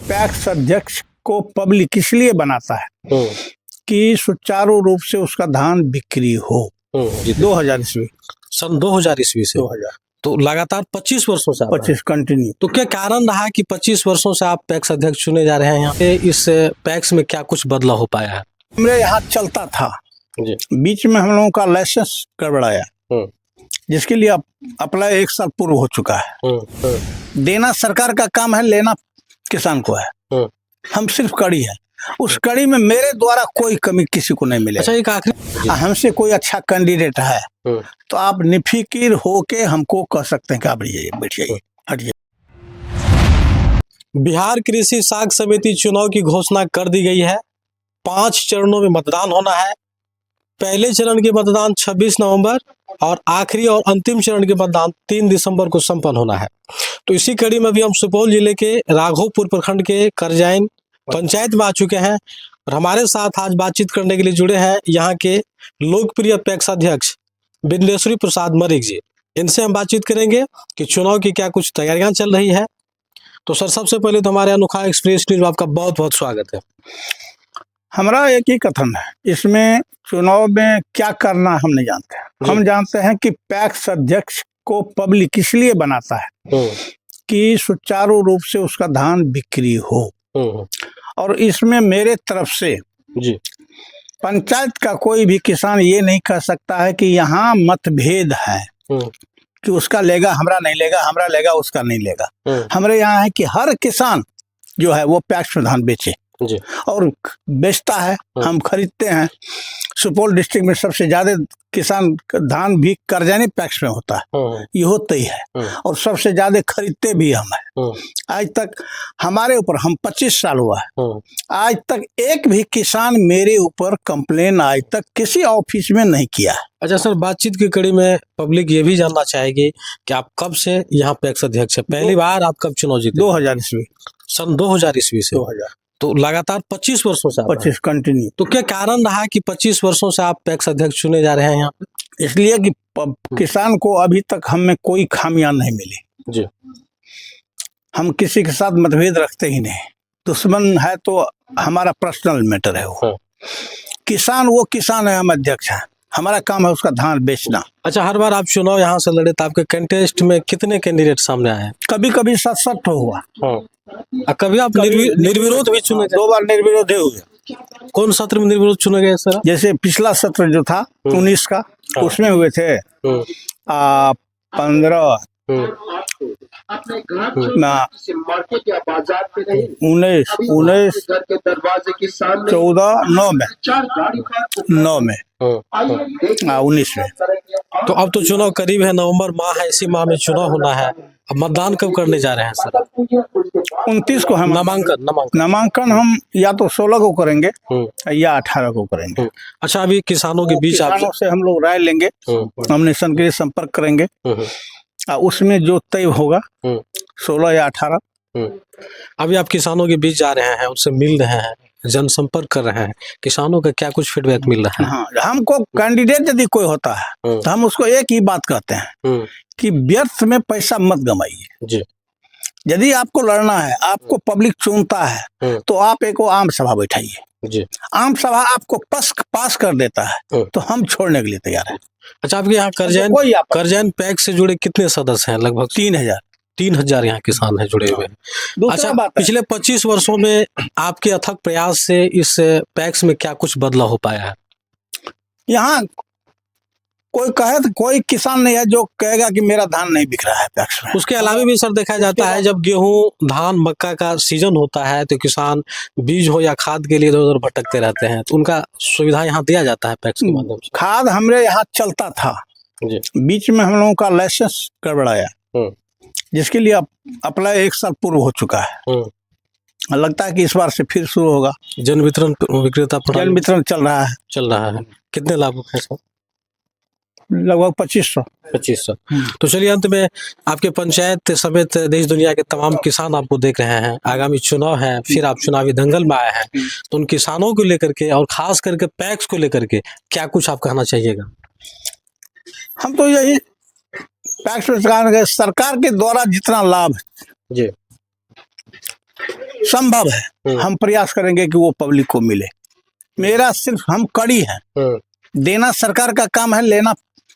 PACS अध्यक्ष को public इसलिए बनाता है कि सुचारू रूप से उसका धान बिक्री हो। 2000 ईस्वी सन 2000 ईस्वी से 2000 तो लगातार 25 वर्षों से 25 कंटिन्यू। तो क्या कारण रहा कि 25 वर्षों से आप पैक्स अध्यक्ष चुने जा रहे हैं यहाँ पे? इस पैक्स में क्या कुछ बदलाव हो पाया है? हमारे यहाँ चलता था जी। बीच में हम लोगों का लाइसेंस गड़बड़ाया, जिसके लिए अप्लाई 1 साल पूर्व हो चुका है। देना सरकार का काम है, लेना किसान को है। हम सिर्फ कड़ी है, उस कड़ी में मेरे द्वारा कोई कमी किसी को नहीं मिले। अच्छा, एक आखिरी, हमसे कोई अच्छा कैंडिडेट है तो आप निफिकिर होके हमको कह सकते हैं कि आप बैठिए हटिए। बिहार कृषि साख समिति चुनाव की घोषणा कर दी गई है। 5 चरणों में मतदान होना है। पहले चरण के मतदान 26 नवंबर और आखिरी और अंतिम चरण के मतदान 3 दिसंबर को संपन्न होना है। तो इसी कड़ी में भी हम सुपौल जिले के राघोपुर प्रखंड के करजैन पंचायत में आ चुके हैं और हमारे साथ आज बातचीत करने के लिए जुड़े हैं यहाँ के लोकप्रिय पैक्स अध्यक्ष बिंदेश्वरी प्रसाद मलिक जी। इनसे हम बातचीत करेंगे कि चुनाव की क्या कुछ तैयारियां चल रही है। तो सर, सबसे पहले तो हमारे अनोखा एक्सप्रेस न्यूज में आपका बहुत बहुत स्वागत है। हमारा एक ही कथन है, इसमें चुनाव में क्या करना हम नहीं जानते। हम जानते हैं कि पैक्स अध्यक्ष को पब्लिक इसलिए बनाता है कि सुचारू रूप से उसका धान बिक्री हो। और इसमें मेरे तरफ से जी, पंचायत का कोई भी किसान ये नहीं कह सकता है कि यहाँ मतभेद है कि उसका लेगा हमरा नहीं लेगा, हमरा लेगा उसका नहीं लेगा। हमारे यहाँ है कि हर किसान जो है वो पैक्स में धान बेचे जी। और बेचता है, हम खरीदते हैं। सुपौल डिस्ट्रिक्ट में सबसे ज्यादा किसान धान भी करजैनी पैक्स में होता है, ये होता ही है। और सबसे ज्यादा खरीदते भी हम हैं। आज तक हमारे ऊपर, हम 25 साल हुआ है, आज तक एक भी किसान मेरे ऊपर कंप्लेन आज तक किसी ऑफिस में नहीं किया है। अच्छा सर, बातचीत की कड़ी में पब्लिक ये भी जानना चाहेगी कि आप कब से यहाँ पैक्स अध्यक्ष है? पहली बार आप कब चुनाव जीते? 2000 ईस्वी सन 2000 ईस्वी से 2000 तो लगातार 25 वर्षों से 25 कंटिन्यू। तो क्या कारण रहा कि 25 वर्षों से आप पैक्स अध्यक्ष चुने जा रहे हैं यहाँ पे? इसलिए कि किसान को अभी तक हम में कोई खामियां नहीं मिली जी। हम किसी के साथ मतभेद रखते ही नहीं। दुश्मन है तो हमारा पर्सनल मैटर है वो। किसान वो किसान है, हम अध्यक्ष हैं, हमारा काम है उसका धान बेचना। अच्छा, हर बार आप चुनाव यहाँ से लड़े तो आपके कंटेस्ट में कितने कैंडिडेट सामने आए हैं? कभी कभी 7-8 हुआ। कभी आप निर्विरोध भी चुने? 2 बार निर्विरोध हुए। कौन सत्र में निर्विरोध चुने गए सर? जैसे पिछला सत्र जो था 19 का, उसमें हुए थे 15 19 14 9 में 19 में। तो अब तो चुनाव करीब है, नवंबर माह है, इसी माह में चुनाव होना है। अब मतदान कब करने जा रहे हैं सर? 29 को हम नामांकन हम या तो 16 को करेंगे या 18 को करेंगे। अच्छा, अभी किसानों के बीच किसानों से हम लोग राय लेंगे, नॉमिनेशन के लिए संपर्क करेंगे, उसमें जो तय होगा 16 या 18। अभी आप किसानों के बीच जा रहे हैं, उनसे मिल रहे हैं, जनसंपर्क कर रहे हैं, किसानों का क्या कुछ फीडबैक मिल रहा है? हाँ, हमको कैंडिडेट यदि कोई होता है तो हम उसको एक ही बात कहते हैं कि व्यर्थ में पैसा मत गमाइए जी। यदि आपको लड़ना है, आपको पब्लिक चुनता है तो आप एक आम सभा बैठाइए जी। आम सभा आपको पास कर देता है तो हम छोड़ने के लिए तैयार हैं। अच्छा, आपके यहाँ करजैन पैक्स से जुड़े कितने सदस्य हैं? लगभग 3000 यहाँ किसान हैं जुड़े हुए हैं। अच्छा, पिछले 25 वर्षों में आपके अथक प्रयास से इस पैक्स में क्या कुछ बदलाव हो पाया है? यहाँ कोई कहे तो कोई किसान नहीं है जो कहेगा कि मेरा धान नहीं बिक रहा है पैक्स में। उसके अलावा भी सर देखा जाता है, जब गेहूं, धान, मक्का का सीजन होता है तो किसान बीज हो या खाद के लिए इधर उधर भटकते रहते हैं, तो उनका सुविधा यहाँ दिया जाता है पैक्स के माध्यम से? खाद हमारे यहाँ चलता था जी। बीच में हम लोगों का लाइसेंस गड़बड़ाया, जिसके लिए अप्लाई 1 साल पूर्व हो चुका है। लगता है कि इस बार से फिर शुरू होगा। जन वितरण चल रहा है। कितने लाभुक है सर? लगभग 2500। तो चलिए, अंत में आपके पंचायत समेत देश दुनिया के तमाम किसान आपको देख रहे हैं, आगामी चुनाव है, फिर आप चुनावी दंगल में आए हैं, तो उन किसानों को लेकर के और खास करके पैक्स को लेकर के क्या कुछ आप कहना चाहिएगा? हम तो यही पैक्स में सरकार के द्वारा जितना लाभ जी संभव है, हम प्रयास करेंगे कि वो पब्लिक को मिले। मेरा सिर्फ हम कड़ी है, देना सरकार का काम है, लेना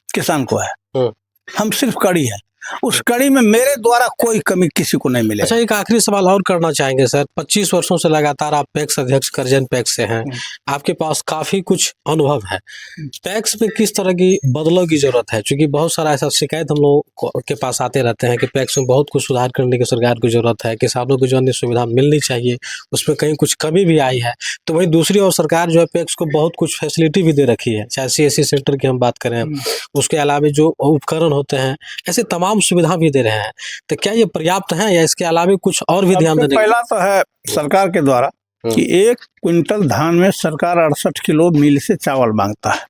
किसान को है। हम सिर्फ कड़ी है, उस कड़ी में मेरे द्वारा कोई कमी किसी को नहीं मिलेगा। अच्छा, एक आखिरी सवाल और करना चाहेंगे सर। 25 वर्षों से लगातार आप पैक्स अध्यक्ष करजन पैक्स से हैं, आपके पास काफी कुछ अनुभव है। पैक्स में किस तरह की बदलाव की जरूरत है? क्योंकि बहुत सारा ऐसा शिकायत हम लोगों के पास आते रहते हैं कि पैक्स में बहुत कुछ सुधार करने की सरकार को जरूरत है, किसानों को जो अन्य सुविधा मिलनी चाहिए उसमें कहीं कुछ कमी भी आई है। तो वही दूसरी ओर सरकार जो है पैक्स को बहुत कुछ फैसिलिटी भी दे रखी है, चाहे CSC सेंटर की हम बात करें, उसके अलावा जो उपकरण होते हैं, ऐसे तमाम सुविधा भी दे रहे हैं। तो क्या ये पर्याप्त है या इसके अलावा कुछ और भी ध्यान देने? पहला तो है सरकार के द्वारा कि 1 क्विंटल धान में सरकार 68 किलो मिल से चावल मांगता है,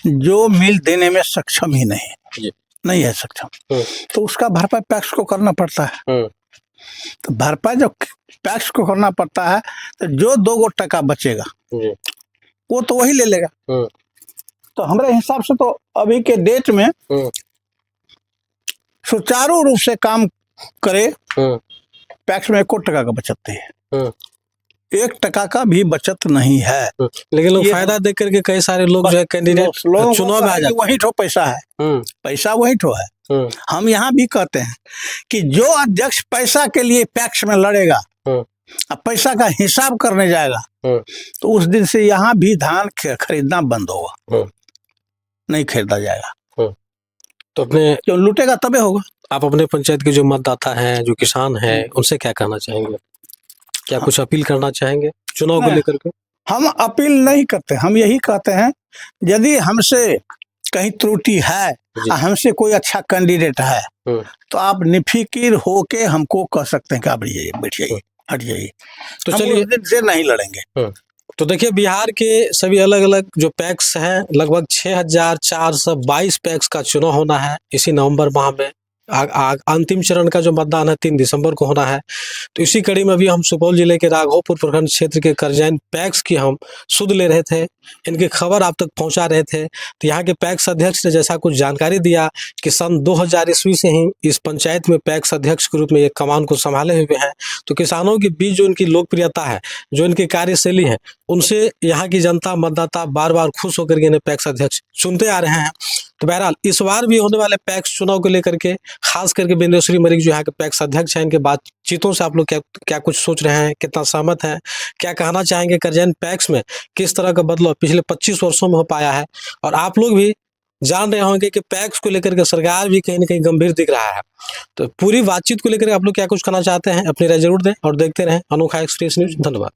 जो मिल देने में सक्षम ही नहीं है सक्षम, तो उसका भरपाई पैक्स को करना पड़ता है। तो भरपाई जब पैक्स को करना पड़ता है तो जो 2 टका बचेगा वो तो वही ले लेगा। तो हमारे हिसाब से तो अभी के डेट में सुचारू रूप से काम करे, पैक्स में 1 टका का बचत नहीं है, 1 टका का भी बचत नहीं है। लेकिन लोग फायदा देख करके कई सारे लोग जो है कैंडिडेट चुनाव में आ जाते हैं। वही ठो पैसा है, पैसा वही ठो है। हम यहाँ भी कहते हैं कि जो अध्यक्ष पैसा के लिए पैक्स में लड़ेगा, अब पैसा का हिसाब करने जाएगा, तो उस दिन से यहाँ भी धान खरीदना बंद होगा, नहीं खरीदा जाएगा। तो अपने जो लूटेगा तबे होगा। आप अपने पंचायत के जो मतदाता हैं, जो किसान हैं, उनसे क्या कहना चाहेंगे? क्या कुछ अपील करना चाहेंगे चुनाव को लेकर के? हम अपील नहीं करते, हम यही कहते हैं यदि हमसे कहीं त्रुटि है, हमसे कोई अच्छा कैंडिडेट है, तो आप निफिकिर होके हमको कह सकते हैं कि आप बैठ जाइए, हट जाइए। तो चलिए, से नहीं लड़ेंगे। तो देखिए, बिहार के सभी अलग अलग जो पैक्स हैं, लगभग 6422 पैक्स का चुनाव होना है इसी नवंबर माह में। अंतिम चरण का जो मतदान है 3 दिसंबर को होना है। तो इसी कड़ी में भी हम सुपौल जिले के राघोपुर प्रखंड क्षेत्र के करजैन पैक्स की हम सुध ले रहे थे, इनकी खबर आप तक पहुंचा रहे थे। तो यहाँ के पैक्स अध्यक्ष ने जैसा कुछ जानकारी दिया कि सन 2000 ईस्वी से ही इस पंचायत में पैक्स अध्यक्ष के रूप में एक कमान को संभाले हुए हैं। तो किसानों के बीच जो इनकी लोकप्रियता है, जो इनकी कार्यशैली है, उनसे यहाँ की जनता मतदाता बार बार खुश होकर के इन्हें पैक्स अध्यक्ष चुनते आ रहे हैं। तो बहरहाल इस बार भी होने वाले पैक्स चुनाव को लेकर के खास करके बिंदेश्वरी मलिक जो यहाँ के पैक्स अध्यक्ष हैं, इनके बातचीतों से आप लोग क्या कुछ सोच रहे हैं, कितना सहमत हैं, क्या कहना चाहेंगे करजैन पैक्स में किस तरह का बदलाव पिछले 25 वर्षों में हो पाया है? और आप लोग भी जान रहे होंगे कि पैक्स को लेकर के सरकार भी कहीं ना कहीं गंभीर दिख रहा है। तो पूरी बातचीत को लेकर आप लोग क्या कुछ कहना चाहते हैं, अपनी राय जरूर दें और देखते रहें अनोखा एक्सप्रेस न्यूज। धन्यवाद।